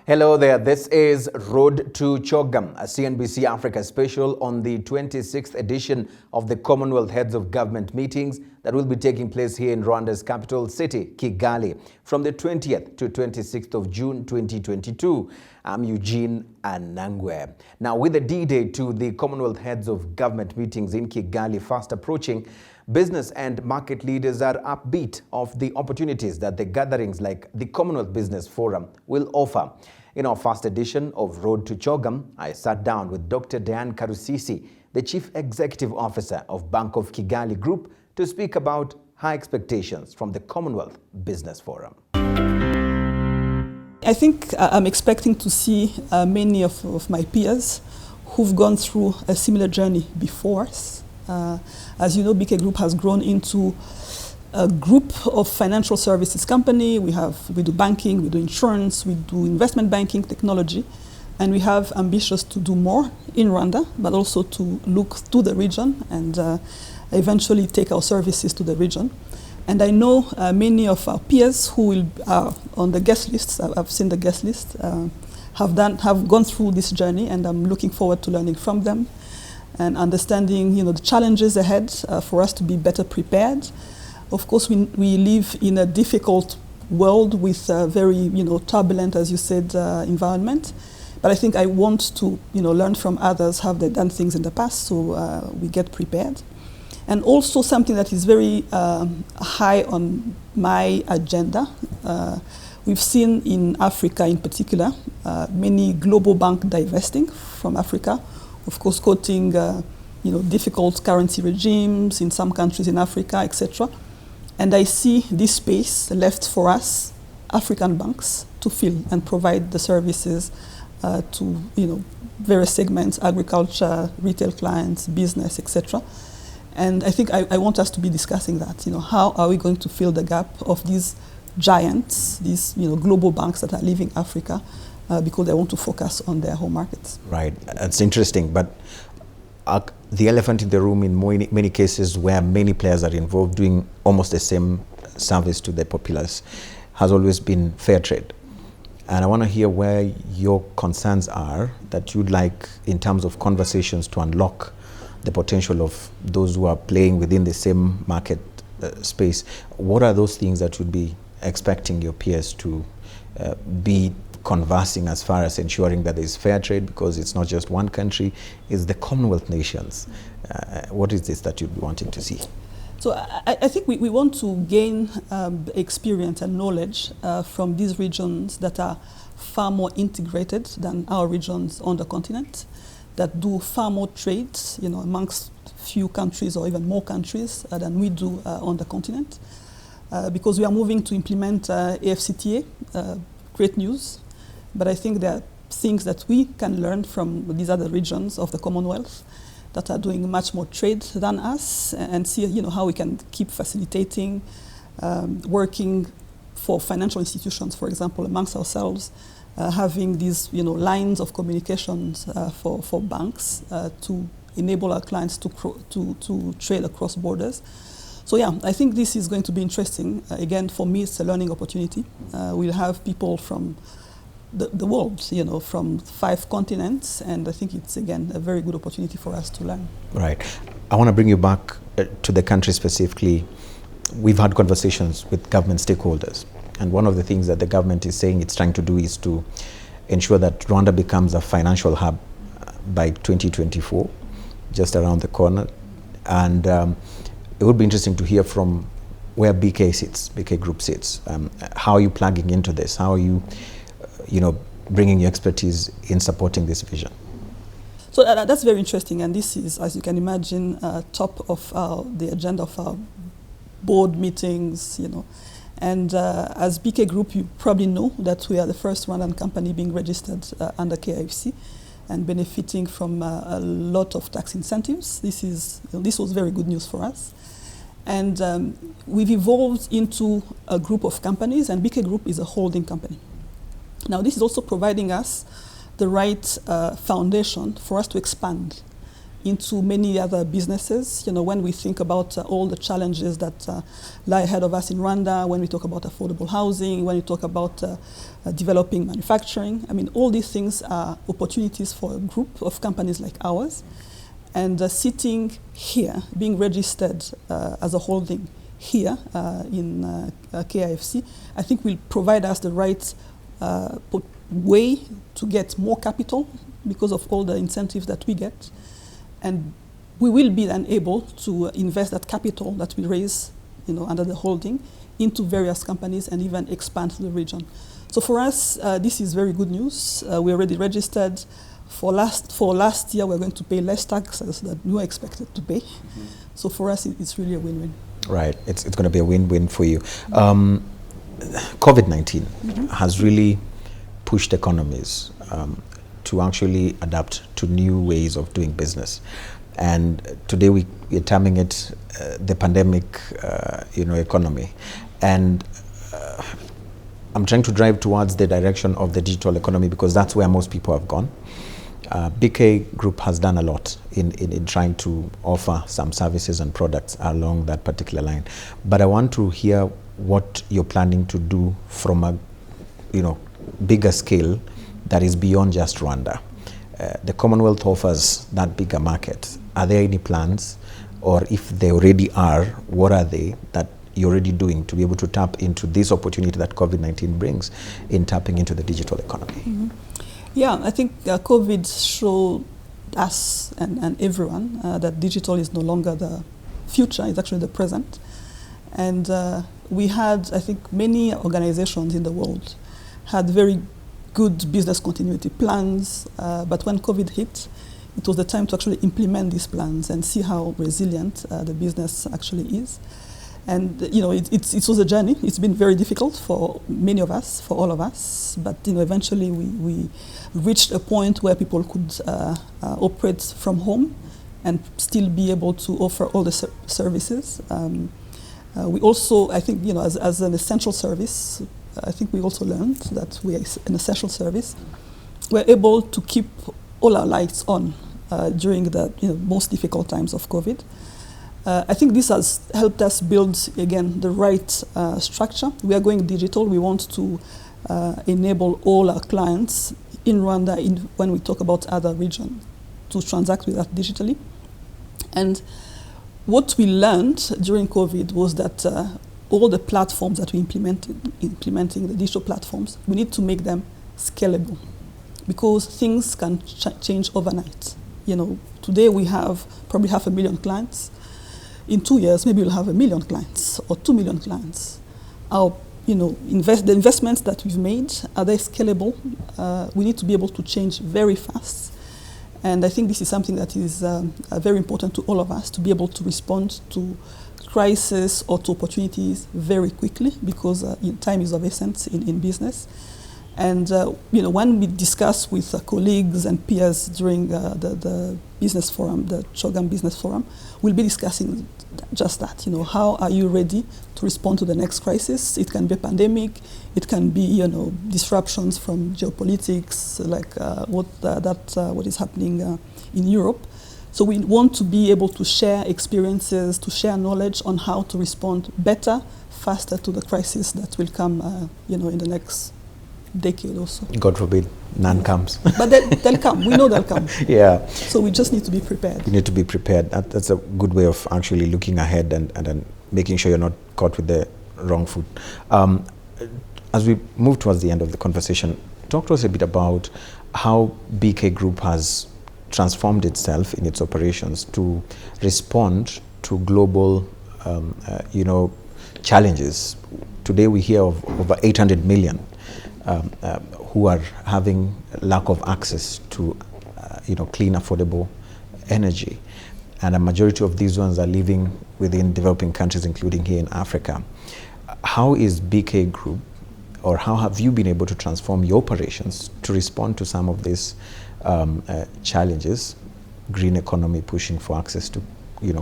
Hello there, this is Road to CHOGM, a CNBC Africa special on the 26th edition of the Commonwealth Heads of Government meetings that will be taking place here in Rwanda's capital city, Kigali, from the 20th to 26th of June 2022. I'm Eugene Anangwe. Now, with the D-Day to the Commonwealth Heads of Government meetings in Kigali fast approaching, business and market leaders are upbeat of the opportunities that the gatherings like the Commonwealth Business Forum will offer. In our first edition of Road to CHOGM, I sat down with Dr. Diane Karusisi, the Chief Executive Officer of Bank of Kigali Group, to speak about her expectations from the Commonwealth Business Forum. I think I'm expecting to see many of my peers who've gone through a similar journey before us. As you know, BK Group has grown into a group of financial services company. We do banking, we do insurance, we do investment banking, technology, and we have ambitions to do more in Rwanda, but also to look to the region and eventually take our services to the region. And I know many of our peers who are on the guest list, I've seen the guest list, have gone through this journey, and I'm looking forward to learning from them and understanding, the challenges ahead for us to be better prepared. Of course, we live in a difficult world with a very, turbulent, as you said, environment. But I think I want to, learn from others how they've done things in the past, so we get prepared. And also something that is very high on my agenda. We've seen in Africa in particular, many global banks divesting from Africa, of course quoting difficult currency regimes in some countries in Africa, etc. And I see this space left for us, African banks, to fill and provide the services to various segments, agriculture, retail clients, business, etc. And I think I want us to be discussing that. How are we going to fill the gap of these giants, these global banks that are leaving Africa because they want to focus on their home markets? Right, that's interesting. But the elephant in the room in many cases where many players are involved doing almost the same service to the populace has always been fair trade. And I want to hear where your concerns are that you'd like in terms of conversations to unlock the potential of those who are playing within the same market space. What are those things that you'd be expecting your peers to be conversing as far as ensuring that there's fair trade, because it's not just one country, it's the Commonwealth nations. What is this that you'd be wanting to see? So I think we want to gain experience and knowledge from these regions that are far more integrated than our regions on the continent, that do far more trades, amongst few countries or even more countries than we do on the continent. Because we are moving to implement AFCTA, great news. But I think there are things that we can learn from these other regions of the Commonwealth that are doing much more trade than us, and see how we can keep facilitating, working for financial institutions, for example, amongst ourselves, having these lines of communications for banks to enable our clients to trade across borders. So yeah, I think this is going to be interesting. Again, for me, it's a learning opportunity. We'll have people from the world, from 5 continents, and I think it's, again, a very good opportunity for us to learn. Right. I want to bring you back to the country specifically. We've had conversations with government stakeholders, and one of the things that the government is saying it's trying to do is to ensure that Rwanda becomes a financial hub by 2024, just around the corner. And it would be interesting to hear from where BK Group sits. How are you plugging into this? How are you bringing your expertise in supporting this vision? So that's very interesting, and this is, as you can imagine, top of the agenda of our board meetings, And as BK Group, you probably know that we are the first Rwandan company being registered under KIFC and benefiting from a lot of tax incentives. This was very good news for us. And we've evolved into a group of companies, and BK Group is a holding company. Now, this is also providing us the right foundation for us to expand into many other businesses. You know, when we think about all the challenges that lie ahead of us in Rwanda, when we talk about affordable housing, when we talk about developing manufacturing, I mean, all these things are opportunities for a group of companies like ours. And sitting here, being registered as a holding here in KIFC, I think will provide us the right way to get more capital because of all the incentives that we get. And we will be then able to invest that capital that we raise, you know, under the holding into various companies and even expand to the region. So for us, this is very good news. We're already registered. For last year, we're going to pay less taxes than we were expected to pay. Mm-hmm. So for us, it's really a win-win. Right, it's going to be a win-win for you. COVID-19 has really pushed economies to actually adapt to new ways of doing business. And today we're terming it the pandemic economy. And I'm trying to drive towards the direction of the digital economy because that's where most people have gone. BK Group has done a lot in trying to offer some services and products along that particular line. But I want to hear what you're planning to do from a bigger scale that is beyond just Rwanda. The Commonwealth offers that bigger market. Are there any plans, or if they already are, what are they that you're already doing to be able to tap into this opportunity that COVID-19 brings in tapping into the digital economy? Mm-hmm. Yeah, I think COVID showed us and everyone that digital is no longer the future, it's actually the present. And we had, I think, many organizations in the world had very good business continuity plans, but when COVID hit, it was the time to actually implement these plans and see how resilient the business actually is. And it was a journey. It's been very difficult for many of us, for all of us. But eventually we reached a point where people could operate from home and still be able to offer all the services. We also, I think, as an essential service, I think we also learned that we are an essential service. We're able to keep all our lights on during the most difficult times of COVID. I think this has helped us build, again, the right structure. We are going digital. We want to enable all our clients in Rwanda, when we talk about other regions, to transact with us digitally. And what we learned during COVID was that all the platforms that we implementing the digital platforms, we need to make them scalable because things can change overnight. Today we have probably 500,000 clients. In 2 years, maybe we'll have 1 million clients or 2 million clients. Our, the investments that we've made, are they scalable? We need to be able to change very fast. And I think this is something that is very important to all of us, to be able to respond to crisis or to opportunities very quickly, because time is of essence in business. And when we discuss with colleagues and peers during the business forum, the CHOGM business forum, we'll be discussing just that. How are you ready to respond to the next crisis? It can be a pandemic, it can be disruptions from geopolitics, like what is happening in Europe. So we want to be able to share experiences, to share knowledge on how to respond better, faster to the crisis that will come, in the next decade or so. God forbid none comes. But they'll come. We know they'll come. Yeah. So we just need to be prepared. You need to be prepared. That's a good way of actually looking ahead and making sure you're not caught with the wrong foot. As we move towards the end of the conversation, talk to us a bit about how BK Group has transformed itself in its operations to respond to global, challenges. Today we hear of over 800 million who are having lack of access to, clean, affordable energy. And a majority of these ones are living within developing countries, including here in Africa. How is BK Group, or how have you been able to transform your operations to respond to some of these challenges, green economy pushing for access to,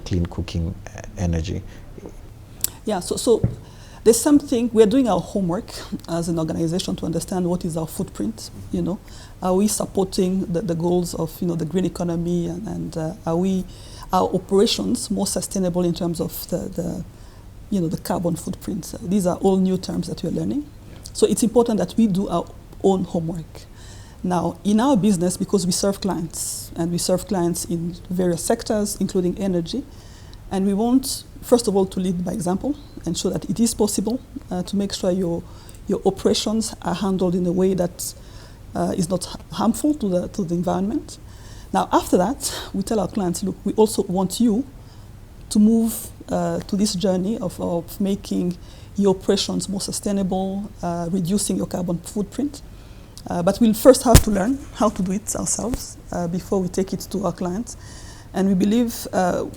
clean cooking energy? Yeah, so there's something, we're doing our homework as an organization to understand what is our footprint, Are we supporting the goals of, the green economy, and are our operations more sustainable in terms of the carbon footprint? These are all new terms that we're learning. So it's important that we do our own homework. Now, in our business, because we serve clients, and we serve clients in various sectors, including energy, and we want, first of all, to lead by example and show that it is possible to make sure your operations are handled in a way that is not harmful to the environment. Now, after that, we tell our clients, look, we also want you to move to this journey of making your operations more sustainable, reducing your carbon footprint. But we'll first have to learn how to do it ourselves before we take it to our clients. And we believe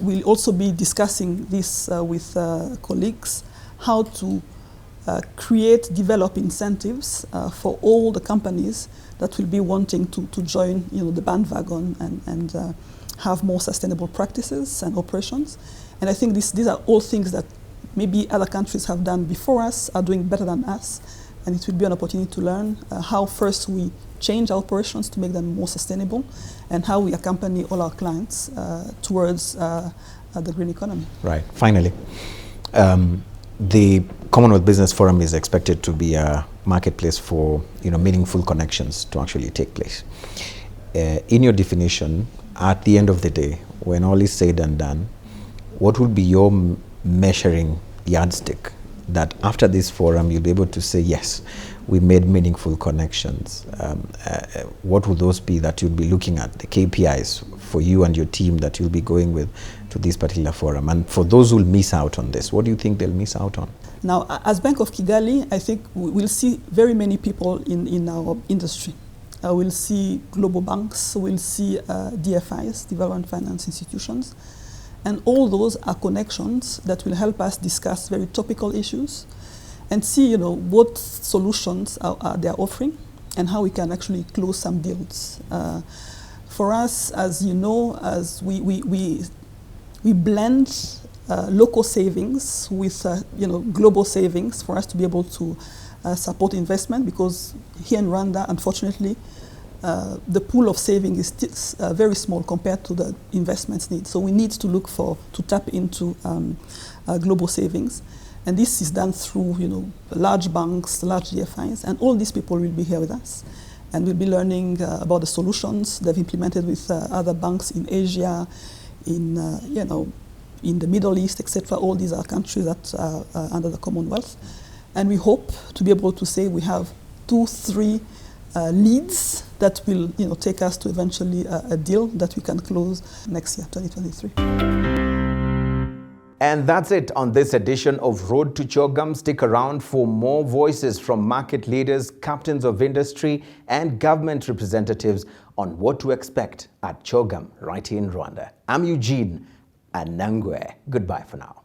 we'll also be discussing this with colleagues, how to develop incentives for all the companies that will be wanting to join the bandwagon and have more sustainable practices and operations. And I think these are all things that maybe other countries have done before us, are doing better than us, and it will be an opportunity to learn how first we change our operations to make them more sustainable, and how we accompany all our clients towards the green economy. Right. Finally, the Commonwealth Business Forum is expected to be a marketplace for meaningful connections to actually take place. In your definition, at the end of the day, when all is said and done, what would be your measuring yardstick that after this forum you'll be able to say, yes, we made meaningful connections? What would those be that you'll be looking at, the KPIs for you and your team that you'll be going with to this particular forum? And for those who'll miss out on this, what do you think they'll miss out on? Now, as Bank of Kigali, I think we'll see very many people in our industry. We'll see global banks, we'll see DFIs, development finance institutions, and all those are connections that will help us discuss very topical issues and see, what solutions they are offering and how we can actually close some deals. For us, as you know, as we blend local savings with global savings for us to be able to support investment, because here in Rwanda, unfortunately, the pool of saving is still very small compared to the investments need. So we need to look to tap into global savings. And this is done through large banks, large DFIs, and all these people will be here with us. And we'll be learning about the solutions they've implemented with other banks in Asia, in the Middle East, etc. All these are countries that are under the Commonwealth. And we hope to be able to say we have 2-3 leads that will take us to eventually a deal that we can close next year, 2023. And that's it on this edition of Road to CHOGM. Stick around for more voices from market leaders, captains of industry, and government representatives on what to expect at CHOGM right here in Rwanda. I'm Eugene, Anangwe. Goodbye for now.